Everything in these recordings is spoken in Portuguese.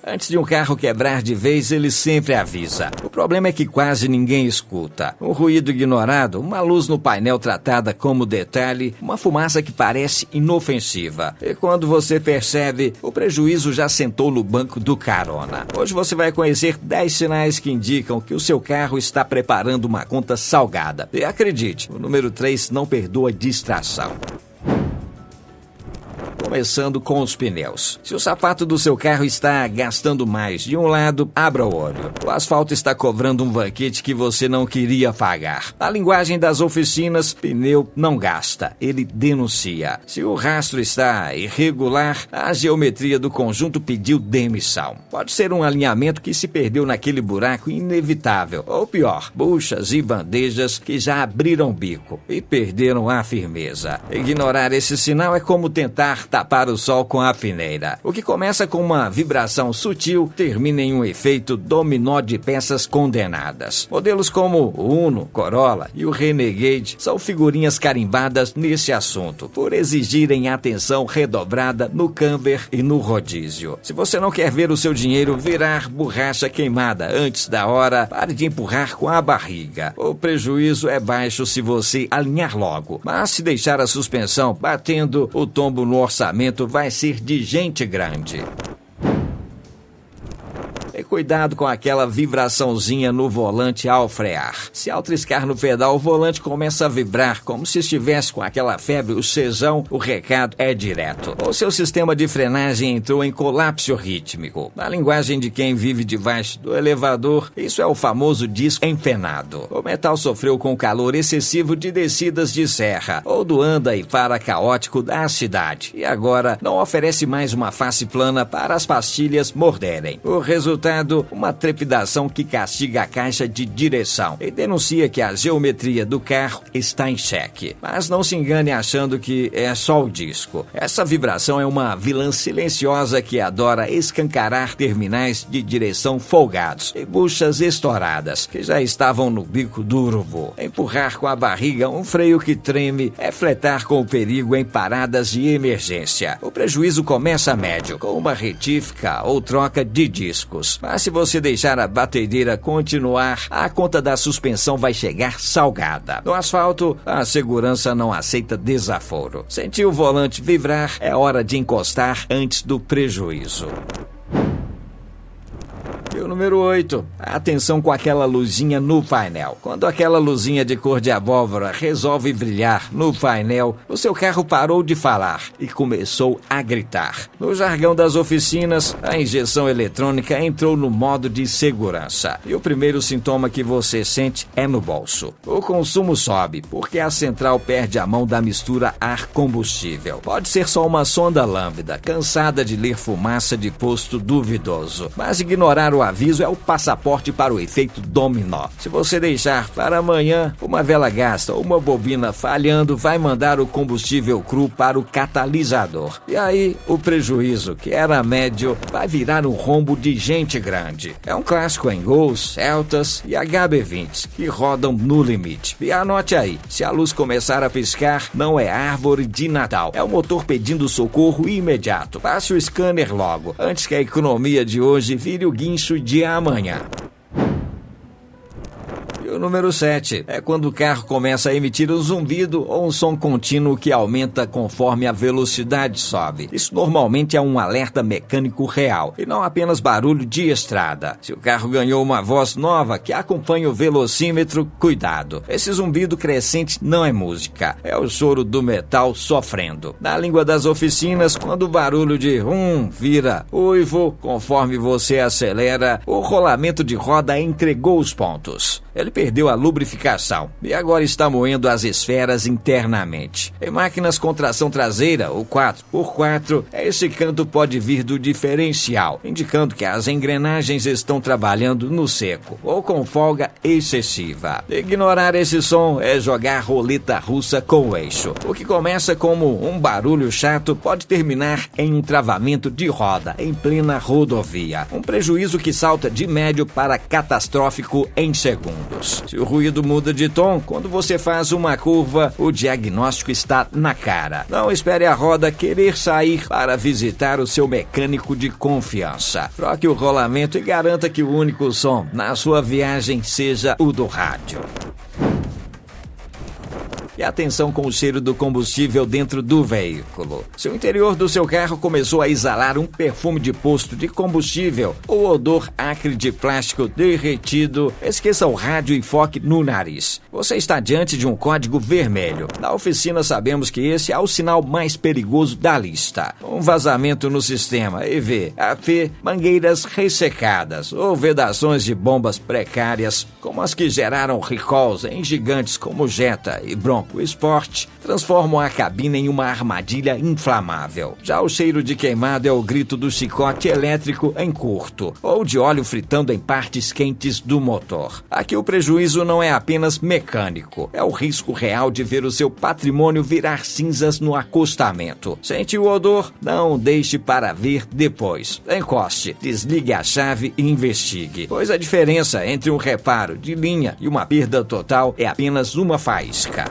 Antes de um carro quebrar de vez, ele sempre avisa. O problema é que quase ninguém escuta. Um ruído ignorado, uma luz no painel tratada como detalhe, uma fumaça que parece inofensiva. E quando você percebe, o prejuízo já sentou no banco do carona. Hoje você vai conhecer 10 sinais que indicam que o seu carro está preparando uma conta salgada. E acredite, o número 3 não perdoa distração. Começando com os pneus. Se o sapato do seu carro está gastando mais de um lado, abra o olho. O asfalto está cobrando um banquete que você não queria pagar. Na linguagem das oficinas, pneu não gasta, ele denuncia. Se o rastro está irregular, a geometria do conjunto pediu demissão. Pode ser um alinhamento que se perdeu naquele buraco inevitável. Ou pior, buchas e bandejas que já abriram bico e perderam a firmeza. Ignorar esse sinal é como tentar tapar o sol com a peneira. O que começa com uma vibração sutil termina em um efeito dominó de peças condenadas. Modelos como o Uno, Corolla e o Renegade são figurinhas carimbadas nesse assunto, por exigirem atenção redobrada no camber e no rodízio. Se você não quer ver o seu dinheiro virar borracha queimada antes da hora, pare de empurrar com a barriga. O prejuízo é baixo se você alinhar logo, mas se deixar a suspensão batendo, o tombo no orçamento vai ser de gente grande. E cuidado com aquela vibraçãozinha no volante ao frear. Se ao triscar no pedal, o volante começa a vibrar como se estivesse com aquela febre, o cesão, o recado é direto. Ou seu sistema de frenagem entrou em colapso rítmico. Na linguagem de quem vive debaixo do elevador, isso é o famoso disco empenado. O metal sofreu com o calor excessivo de descidas de serra, ou do anda e para caótico da cidade. E agora não oferece mais uma face plana para as pastilhas morderem. O resultado, uma trepidação que castiga a caixa de direção e denuncia que a geometria do carro está em xeque. Mas não se engane achando que é só o disco. Essa vibração é uma vilã silenciosa que adora escancarar terminais de direção folgados e buchas estouradas que já estavam no bico do urubu. Empurrar com a barriga um freio que treme é fletar com o perigo em paradas de emergência. O prejuízo começa médio, com uma retífica ou troca de discos. Mas se você deixar a batedeira continuar, a conta da suspensão vai chegar salgada. No asfalto, a segurança não aceita desaforo. Sentir o volante vibrar, é hora de encostar antes do prejuízo. E o número 8, atenção com aquela luzinha no painel. Quando aquela luzinha de cor de abóbora resolve brilhar no painel, o seu carro parou de falar e começou a gritar. No jargão das oficinas, a injeção eletrônica entrou no modo de segurança. E o primeiro sintoma que você sente é no bolso. O consumo sobe, porque a central perde a mão da mistura ar-combustível. Pode ser só uma sonda lambda, cansada de ler fumaça de posto duvidoso. Mas ignorar o aviso é o passaporte para o efeito dominó. Se você deixar para amanhã, uma vela gasta ou uma bobina falhando vai mandar o combustível cru para o catalisador. E aí, o prejuízo, que era médio, vai virar um rombo de gente grande. É um clássico em Gols, Celtas e HB20, que rodam no limite. E anote aí, se a luz começar a piscar, não é árvore de Natal, é o motor pedindo socorro imediato. Passe o scanner logo, antes que a economia de hoje vire o guincho de amanhã. E o número 7 é quando o carro começa a emitir um zumbido ou um som contínuo que aumenta conforme a velocidade sobe. Isso normalmente é um alerta mecânico real e não apenas barulho de estrada. Se o carro ganhou uma voz nova que acompanha o velocímetro, cuidado. Esse zumbido crescente não é música, é o choro do metal sofrendo. Na língua das oficinas, quando o barulho de vira uivo, conforme você acelera, o rolamento de roda entregou os pontos. Ele perdeu a lubrificação e agora está moendo as esferas internamente. Em máquinas com tração traseira, o 4x4, esse canto pode vir do diferencial, indicando que as engrenagens estão trabalhando no seco ou com folga excessiva. Ignorar esse som é jogar roleta russa com o eixo. O que começa como um barulho chato pode terminar em um travamento de roda em plena rodovia. Um prejuízo que salta de médio para catastrófico em segundos. pneus. Se o ruído muda de tom, quando você faz uma curva, o diagnóstico está na cara. Não espere a roda querer sair para visitar o seu mecânico de confiança. Troque o rolamento e garanta que o único som na sua viagem seja o do rádio. E atenção com o cheiro do combustível dentro do veículo. Se o interior do seu carro começou a exalar um perfume de posto de combustível ou odor acre de plástico derretido, esqueça o rádio e foque no nariz. Você está diante de um código vermelho. Na oficina sabemos que esse é o sinal mais perigoso da lista. Um vazamento no sistema EV, AP, mangueiras ressecadas ou vedações de bombas precárias, como as que geraram recalls em gigantes como Jetta e Bronco Sport, transformam a cabine em uma armadilha inflamável. Já o cheiro de queimado é o grito do chicote elétrico em curto, ou de óleo fritando em partes quentes do motor. Aqui o prejuízo não é apenas mecânico, é o risco real de ver o seu patrimônio virar cinzas no acostamento. Sente o odor? Não deixe para ver depois. Encoste, desligue a chave e investigue, pois a diferença entre um reparo de linha e uma perda total é apenas uma faísca.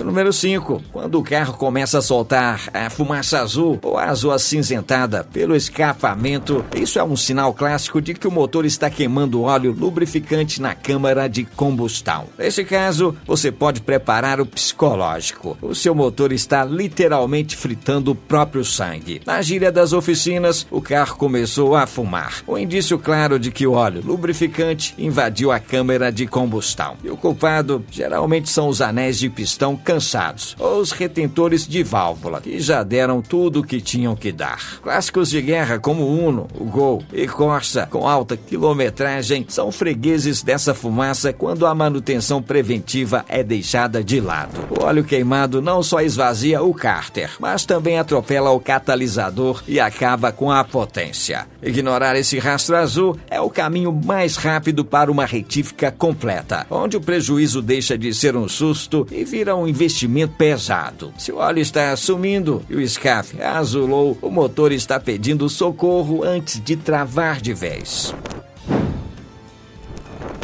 Número 5. Quando o carro começa a soltar a fumaça azul ou azul acinzentada pelo escapamento, isso é um sinal clássico de que o motor está queimando óleo lubrificante na câmara de combustão. Nesse caso, você pode preparar o psicológico. O seu motor está literalmente fritando o próprio sangue. Na gíria das oficinas, o carro começou a fumar. Um indício claro de que o óleo lubrificante invadiu a câmara de combustão. E o culpado geralmente são os anéis de pistão cansados, ou os retentores de válvula, que já deram tudo o que tinham que dar. Clássicos de guerra como o Uno, o Gol e Corsa, com alta quilometragem, são fregueses dessa fumaça quando a manutenção preventiva é deixada de lado. O óleo queimado não só esvazia o cárter, mas também atropela o catalisador e acaba com a potência. Ignorar esse rastro azul é o caminho mais rápido para uma retífica completa, onde o prejuízo deixa de ser um susto e vira um investimento pesado. Se o óleo está sumindo e o escape azulou, o motor está pedindo socorro antes de travar de vez.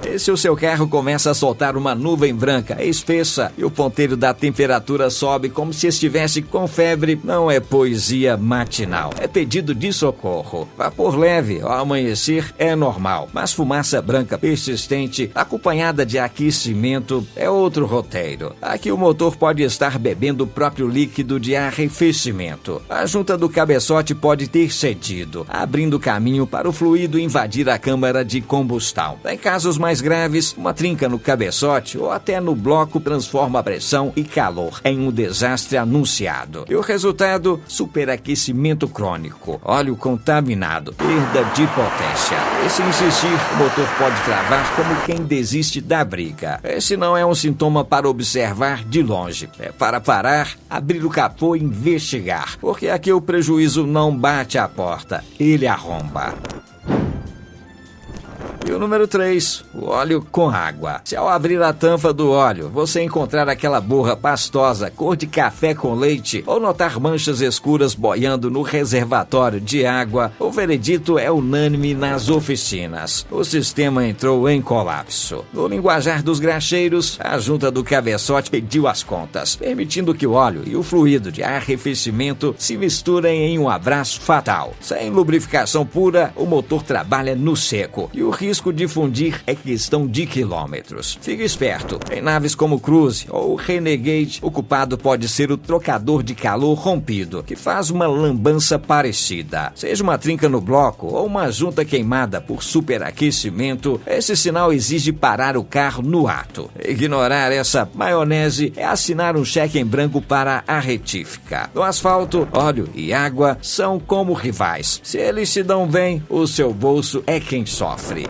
E se o seu carro começa a soltar uma nuvem branca espessa e o ponteiro da temperatura sobe como se estivesse com febre, não é poesia matinal, é pedido de socorro. Vapor leve ao amanhecer é normal, mas fumaça branca persistente, acompanhada de aquecimento, é outro roteiro. Aqui o motor pode estar bebendo o próprio líquido de arrefecimento. A junta do cabeçote pode ter cedido, abrindo caminho para o fluido invadir a câmara de combustão. Em casos mais graves, uma trinca no cabeçote ou até no bloco transforma a pressão e calor em um desastre anunciado. E o resultado? Superaquecimento crônico, óleo contaminado, perda de potência. E se insistir, o motor pode travar como quem desiste da briga. Esse não é um sintoma para observar de longe. É para parar, abrir o capô e investigar. Porque aqui o prejuízo não bate à porta, ele arromba. E o número 3, o óleo com água. Se ao abrir a tampa do óleo, você encontrar aquela borra pastosa, cor de café com leite, ou notar manchas escuras boiando no reservatório de água, o veredito é unânime nas oficinas. O sistema entrou em colapso. No linguajar dos graxeiros, a junta do cabeçote pediu as contas, permitindo que o óleo e o fluido de arrefecimento se misturem em um abraço fatal. Sem lubrificação pura, o motor trabalha no seco e o risco de fundir é questão de quilômetros. Fique esperto. Em naves como Cruze ou Renegade, o culpado pode ser o trocador de calor rompido, que faz uma lambança parecida. Seja uma trinca no bloco ou uma junta queimada por superaquecimento, esse sinal exige parar o carro no ato. Ignorar essa maionese é assinar um cheque em branco para a retífica. No asfalto, óleo e água são como rivais. Se eles se dão bem, o seu bolso é quem sofre.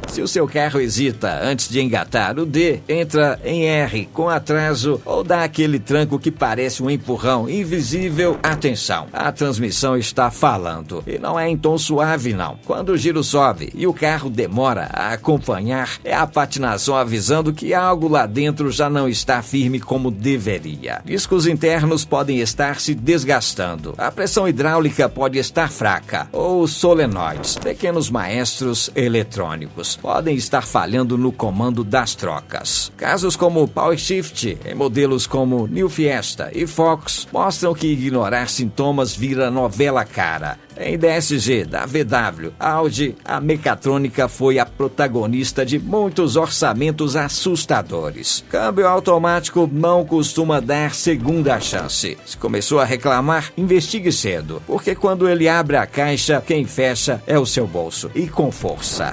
Se o seu carro hesita antes de engatar o D, entra em R com atraso ou dá aquele tranco que parece um empurrão invisível, atenção, a transmissão está falando. E não é em tom suave não. Quando o giro sobe e o carro demora a acompanhar, é a patinação avisando que algo lá dentro já não está firme como deveria. Discos internos podem estar se desgastando. A pressão hidráulica pode estar fraca. Ou solenoides, pequenos maestros eletrônicos, podem estar falhando no comando das trocas. Casos como Power Shift, em modelos como New Fiesta e Fox, mostram que ignorar sintomas vira novela cara. Em DSG da VW, Audi, a mecatrônica foi a protagonista de muitos orçamentos assustadores. Câmbio automático não costuma dar segunda chance. Se começou a reclamar, investigue cedo, porque quando ele abre a caixa, quem fecha é o seu bolso, e com força.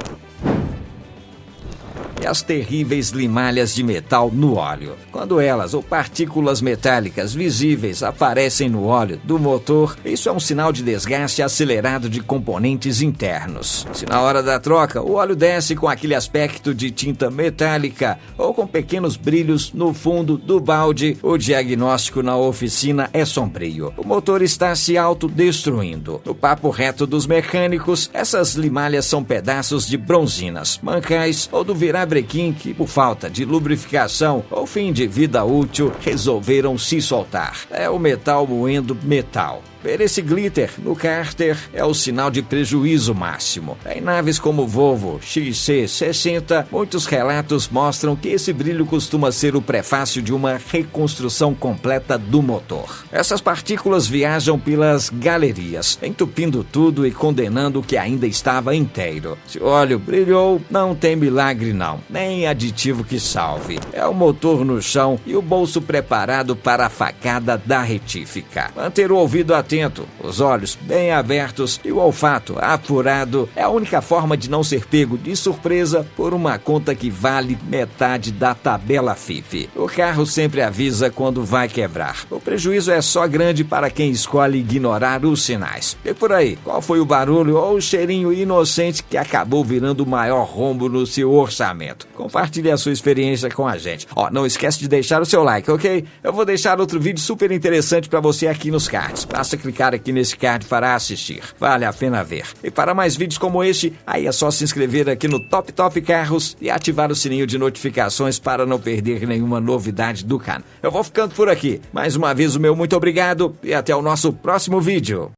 E as terríveis limalhas de metal no óleo. Quando elas ou partículas metálicas visíveis aparecem no óleo do motor, isso é um sinal de desgaste acelerado de componentes internos. Se na hora da troca o óleo desce com aquele aspecto de tinta metálica ou com pequenos brilhos no fundo do balde, o diagnóstico na oficina é sombrio. O motor está se autodestruindo. No papo reto dos mecânicos, essas limalhas são pedaços de bronzinas, mancais ou do virabrequim que, por falta de lubrificação ou fim de vida útil, resolveram se soltar. É o metal moendo metal. Ver esse glitter no cárter é o sinal de prejuízo máximo. Em naves como Volvo XC60, muitos relatos mostram que esse brilho costuma ser o prefácio de uma reconstrução completa do motor. Essas partículas viajam pelas galerias, entupindo tudo e condenando o que ainda estava inteiro. Se o óleo brilhou, não tem milagre não, nem aditivo que salve. É o motor no chão e o bolso preparado para a facada da retífica. Manter o ouvido atento, os olhos bem abertos e o olfato apurado é a única forma de não ser pego de surpresa por uma conta que vale metade da tabela FIFE. O carro sempre avisa quando vai quebrar. O prejuízo é só grande para quem escolhe ignorar os sinais. E por aí, qual foi o barulho ou o cheirinho inocente que acabou virando o maior rombo no seu orçamento? Compartilhe a sua experiência com a gente. Não esquece de deixar o seu like, ok? Eu vou deixar outro vídeo super interessante para você aqui nos cards. Basta clicar aqui nesse card para assistir. Vale a pena ver. E para mais vídeos como este, aí é só se inscrever aqui no Top Carros e ativar o sininho de notificações para não perder nenhuma novidade do canal. Eu vou ficando por aqui. Mais uma vez o meu muito obrigado e até o nosso próximo vídeo.